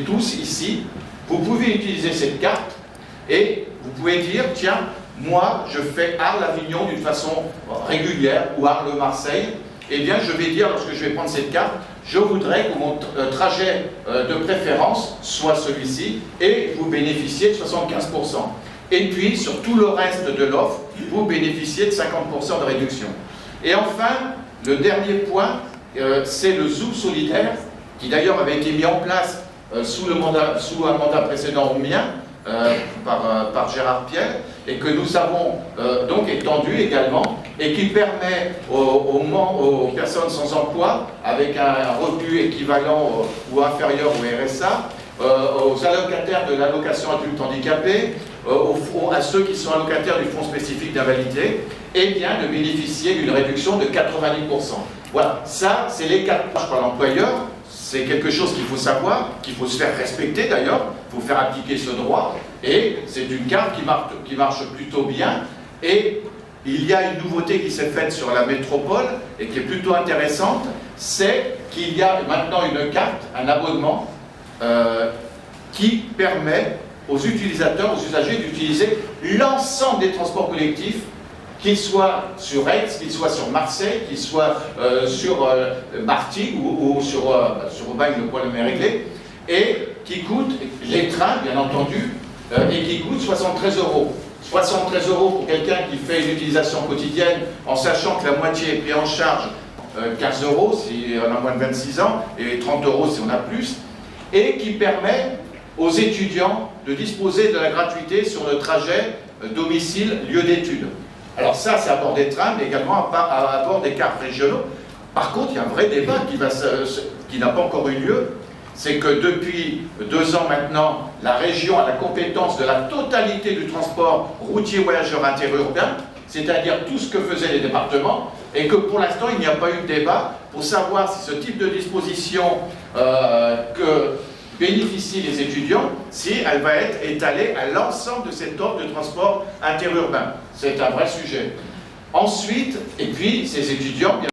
êtes tous ici, vous pouvez utiliser cette carte et vous pouvez dire, tiens, moi je fais Arles-Avignon d'une façon régulière ou Arles-Marseille. Eh bien je vais dire, lorsque je vais prendre cette carte, je voudrais que mon trajet de préférence soit celui-ci et vous bénéficiez de 75%. Et puis sur tout le reste de l'offre, vous bénéficiez de 50% de réduction. Et enfin, le dernier point, c'est le Zoom solidaire, qui d'ailleurs avait été mis en place sous un mandat précédent au mien, par Gérard Piel, et que nous avons donc étendu également, et qui permet aux personnes sans emploi, avec un revenu équivalent ou inférieur au RSA, aux allocataires de l'allocation adulte handicapé, à ceux qui sont allocataires du fonds spécifique d'invalidité, et bien de bénéficier d'une réduction de 90%. Voilà, ça c'est les 4 points par l'employeur. C'est quelque chose qu'il faut savoir, qu'il faut se faire respecter d'ailleurs, il faut faire appliquer ce droit, et c'est une carte qui marche plutôt bien. Et il y a une nouveauté qui s'est faite sur la métropole, et qui est plutôt intéressante, c'est qu'il y a maintenant une carte, un abonnement, qui permet aux utilisateurs, aux usagers d'utiliser l'ensemble des transports collectifs, qu'ils soient sur Aix, qu'ils soient sur Marseille, qu'ils soient sur Martigues ou sur Aubagne, le problème est réglé, et qui coûtent, les trains bien entendu, et qui coûtent 73 €. 73 € pour quelqu'un qui fait une utilisation quotidienne, en sachant que la moitié est prise en charge, 15 € si on a moins de 26 ans, et 30 € si on a plus, et qui permet aux étudiants de disposer de la gratuité sur le trajet domicile-lieu d'études. Alors ça, c'est à bord des trains, mais également à bord des cars régionaux. Par contre, il y a un vrai débat qui n'a pas encore eu lieu, c'est que depuis 2 ans maintenant, la région a la compétence de la totalité du transport routier voyageur interurbain, c'est-à-dire tout ce que faisaient les départements, et que pour l'instant, il n'y a pas eu de débat pour savoir si ce type de disposition que bénéficient les étudiants, si elle va être étalée à l'ensemble de cette offre de transport interurbain. C'est un vrai sujet. Ensuite, et puis ces étudiants, bien